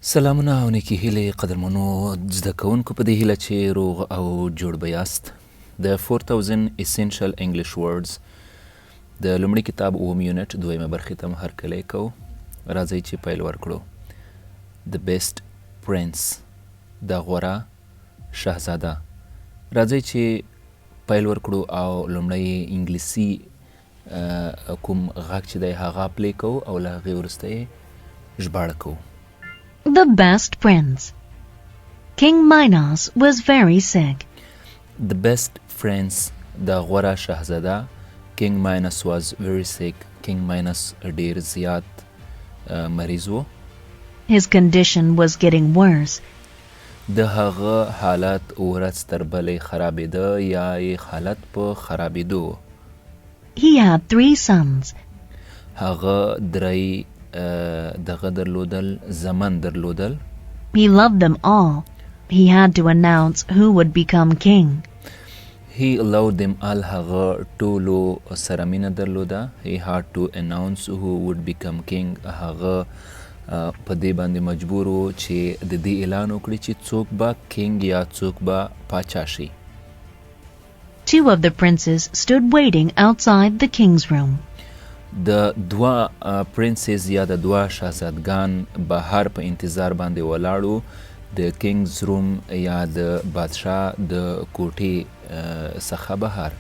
سلامونه او نیکې هیلې قدرمنو زده کوونکو په دې هیله چې روغ او جوړ به یاست. د 4000 Essential English Words د لومړي کتاب اووم یونیټ دویمه برخې ته مو هرکلی کوو. راځئ چې پیل ورکړو. The best prince، د غوره شهزاده. راځئ چې پیل ورکړو او لومړی انګلیسي کوم غږ چې دی هغه پلی کوو او له هغې وروسته یې ژباړه کوو. The best prince. King Minos was very sick. The best prince، د غوره شهزاده. King Minos was very sick. King Minos ډیر زیات مریض و. His condition was getting worse. د هغه حالت ورځ تر بلې خرابېده یا یې حالت په خرابېدو. He had 3 sons. هغه درې دغه درلودل، زمن درلودل. He loved them all. He had to announce who would become king. He loved them all. هغه ټولو سره مینه درلوده. He had to announce who would become king. هغه په دې باندې مجبور و چې د دې اعلان وکړي چې څوک به کینګ یا څوک به پاچا شي. 2 of the princes stood waiting outside the king's room. د دوه پرنسز یا د دوه شهزادګان بهر په انتظار باندې ولاړو د کینګز روم یا د بادشاه د کوټې څخه بهر.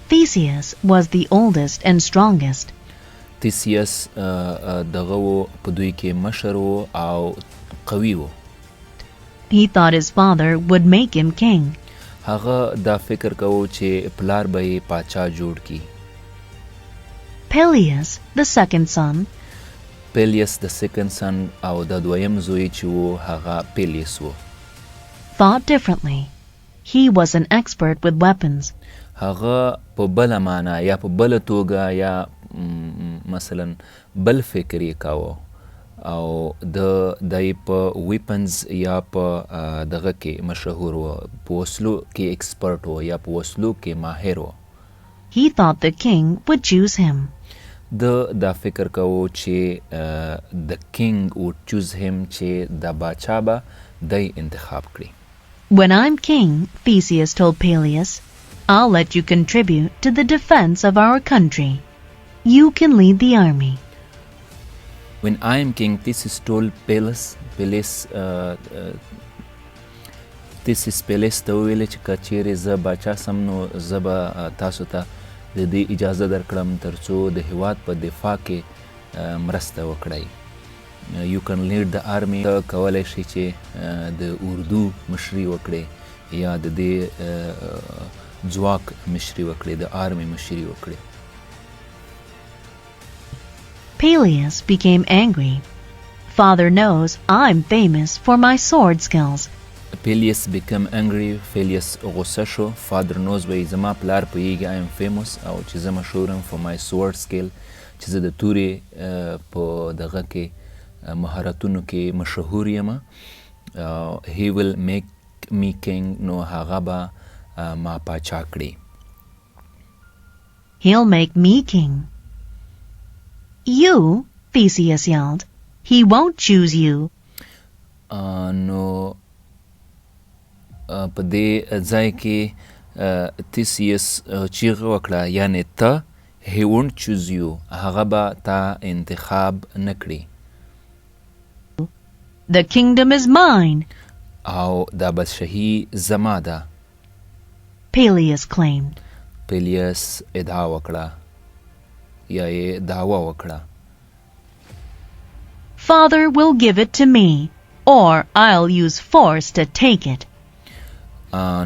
Theseus was the oldest and strongest. تیسیس دغه و په دوی کې مشر و او قوي و. He thought his father would make him king. هغه دا فکر کوو چې پلار به یې پاچا جوړ کی. Peleus, the second son, Peleus the second son او د دویم زوی چې و هغه پیلیس و. thought differently. He was an expert with weapons. هغه په بله معنا یا په بله توګه یا مثلا بل فکر یې کاوه او دی په ویپنز یا په دغه کې مشهور و، په وسلو کې ایکسپرټ و یا په وسلو کې ماهر و. He thought the king would choose him. دا فکر کوو چې the king would choose him، چې د باچا به دی انتخاب کړي. When I'm king, Theseus told Peleus, I'll let you contribute to the defense of our country. You can lead the army. When I'm king, Theseus told Peleus ته وویل چې که چیرې زه باچا سم نو زه به تاسو ته د دې اجازه درکړم تر څو د هیواد په دفاع کې مرسته وکړئ. You can lead the army. ته کولی شي چې د اردو مشري وکړې یا د دې ځواک مشري وکړې، د آرمي مشري وکړې. Peleus became angry. Father knows I'm famous for my sword skills. Peleus became angry. Peleus غصه شو. Father knows وایي زما پلار پوهیږي I am famous او چې زه مشهورم for my sword skill، چې زه د تورې په دغه کې مهارتونو کې مشهور یم. He will make me king، نو هغه به ما پاچا کړي. He'll make me king. You, Theseus yelled. He won't choose you. نو په دې ځای کې تیسیس چیغه وکړه، یعنې ته he won't choose you، هغه به تا انتخاب نه کړي. The kingdom is mine. او دا بادشاهي زما ده. Peleus claimed. پیلیس ادعا وکړه یا یې دعوه وکړه. Father will give it to me, or I'll use force to take it.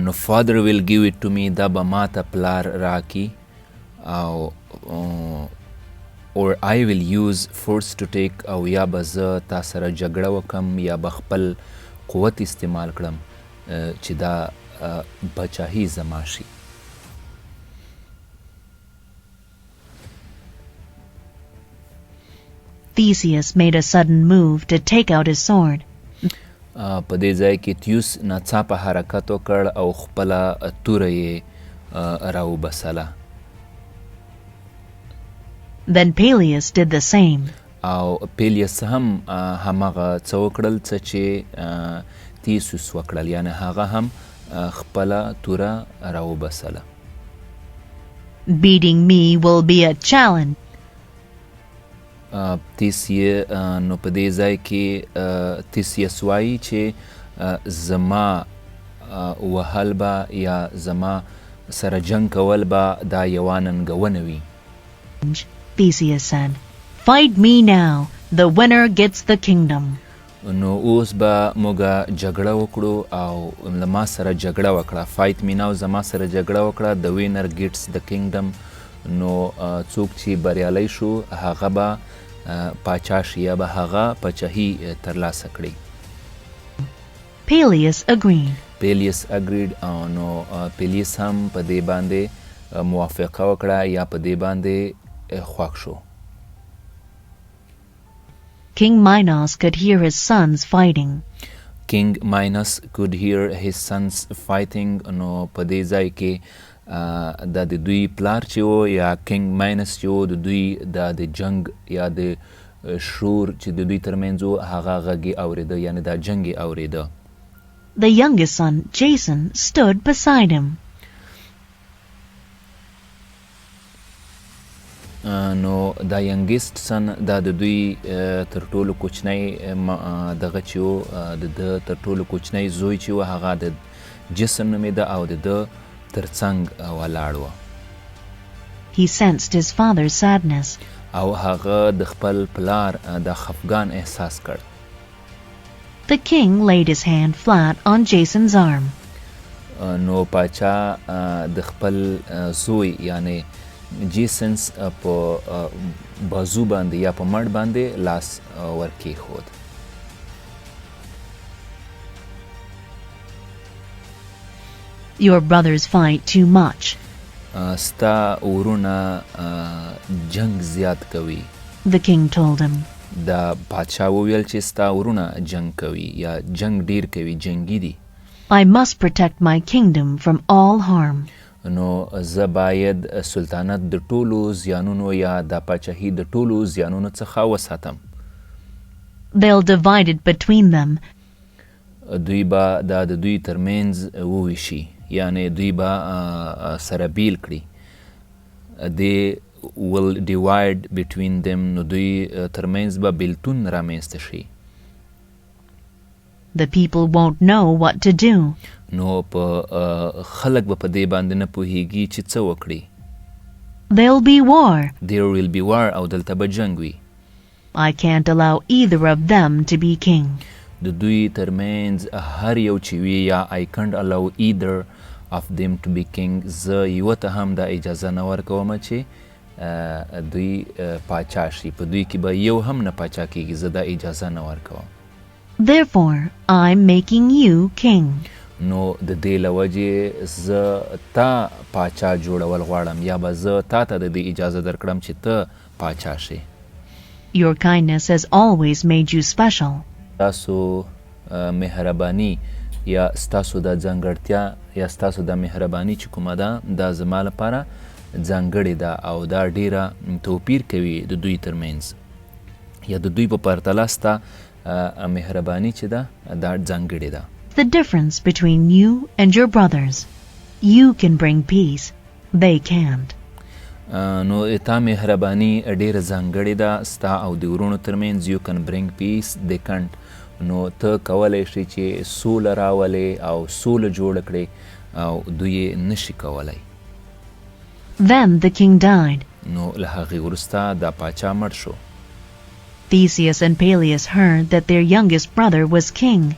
نو father will give it to me، دا به ما ته پلار راکي او or I will use force to take، او یا به زه تا سره جګړه وکم یا به خپل قوت استعمال کړم چې دا بادشاهي زما شي. Theseus made a sudden move to take out his sword. په دې ځای کې تیوس ناڅاپه حرکت وکړ او خپله توره یې راوبسله. Then Peleus did the same. او پیلیس هم همغه څه وکړل څه چې تیسوس وکړل، یعنی هغه هم خپله توره راوبسله. Beating me will be a challenge. تیسیه نو په دې ځای کې تیسیس وایي چې زما وهل به یا زما سره جنگ کول به دا یوه ننګونه وي. Theseus said, "Fight me now. The winner gets the kingdom." نو اوس به موږ جګړه وکړو او له ما سره جګړه وکړه. فایټ می ناو، زما سره جګړه وکړه. د وینر ګیټس د کینګډم، نو څوک چې بریالی شو هغه به پاچا شي یا به هغه پاچاهي ترلاسه کړي. Peleus agreed. پیلیس اگریډ، نو پیلیس هم په دې باندې موافقه وکړه یا په دې باندې خوښ شو. King Minos could hear his sons fighting. King Minos could hear his sons fighting. نو په دې ځای کې د دوی پلار چې و یا کنګ ماینس چې و د دوی د جنگ یا د شور چې د دوی ترمنځ و هغه غږ یې اورېده، یعنی دا جنګ یې اورېده. The youngest son, Jason, stood beside him. نو دا ینګیسټ سن دا د دوی تر ټولو کوچنی دغه چې و د تر ټولو کوچنی زوی چې و هغه د جسن نومېده او د ده تر څنګ ولاړ و. He sensed his father's sadness. او هغه د خپل پلار د خفګان احساس کړ. The king laid his hand flat on Jason's arm. نو پاچا د خپل زوی یعنی جیسنس په بازو باندې یا په مړ باندې لاس ورکېښود. Your brothers fight too much. ستا ورونه جنگ زیات کوي. The king told him. دا پاچا وویل چې ستا ورونه جنگ کوي یا جنگ ډیر کوي، جنگی دي. I must protect my kingdom from all harm. نو زه باید سلطنت د ټولو زیانونو یا د پاچاهي د ټولو زیانونو څخه وساتم. They'll divide it between them. دوی به دا د دوی ترمنځ وویشي، یعنی دوی به سره بیل کړي. They will divide between them. نو دوی ترمنځ به بیلتون رامنځته شي. The people won't know what to do. نو په خلک به په دې باندې نه پوهیږي چې څه وکړي. There'll be war. There will be war. او دلته به جنګ وي. I can't allow either of them to be king. د دوی ترمنځ هر یو چې وي یا I can't allow either of them to be king. زه یوه ته هم دا اجازه نه ورکوم چې دوی پاچا شي. په دوی کې به یو هم نه پاچا کیږي. زه دا اجازه نه ورکوم. Therefore, I'm making you king. نو د دې له وجې زه تا پاچا جوړول غواړم یا به زه تا ته د دې اجازه درکړم چې ته پاچا شې. Your kindness has always made you special. ستاسو مهرباني یا ستاسو د ځانګړتیا یا ستاسو د مهرباني چې کومه ده دا زما لپاره ځانګړې ده او دا ډیره توپیر کوي د دوی ترمنځ یا د دوی په پرتله ستا مهرباني چې ده دا ځانګړې ده. The difference between you and your brothers. You can bring peace. They can't. نو تا مهرباني ډیره ځانګړې ده ستا او د ورونو ترمنځ. You can bring peace. They can't. نو ته کولی شي چې سوله راولې او سوله جوړه کړې او دوی یې نشي کولی. Then the king died. نو له هغې وروسته دا پاچا مړ شو. Theseus and Peleus heard that their youngest brother was king.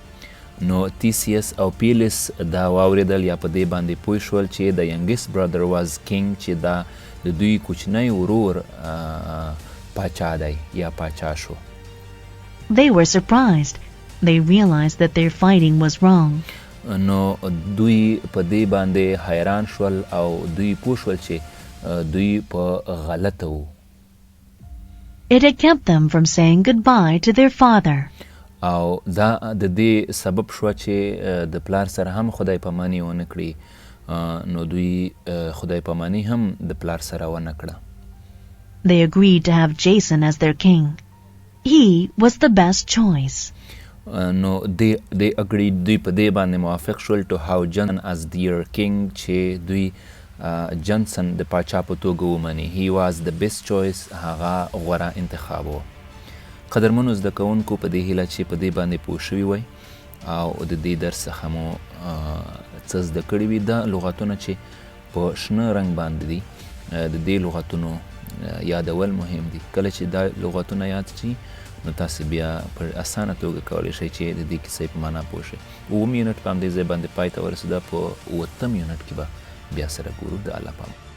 نو تیسیس او پیلیس دا واوریدل یا په دې باندې پوه شول چې د ینګیسټ برادر واز کینګ چې دا د دوی کوچنی ورور پاچا دی یا پاچا شو. They were surprised. They realized that their fighting was wrong. نو دوی په دې باندې حیران شول او دوی پوه شول چې دوی په غلطه وو. It had kept them from saying goodbye to their father. او دا د دې سبب شو چې د پلار سره هم خدای پاماني ونه کړي. نو دوی خدای پاماني هم د پلار سره ونه کړه. They agreed to have Jason as their king. He was the best choice. نو they agreed دوی په دې باندې موافق شول to have Johnson as their king چې دوی جنسن د پاچا په توګه ومني. he was the best choice هغه غوره انتخاب و. قدرمنو زده کوونکو په دې هیله چې په دې باندې پوه شوي وئ او د دې درس څخه مو څه زده کړي وي. دا لغاتونه چې په شنه رنګ باندې دي د دې لغاتونو یادول مهم دي. کله چې دا لغاتونه یاد شي نو تاسو بیا په اسانه توګه کولی شئ چې د دې کیسې په معنا پوه شئ. اووم یونټ په همدې ځای باندې پای ته ورسېده. په اووم یونټ کې به بیا سره ګورو. د الله پامان.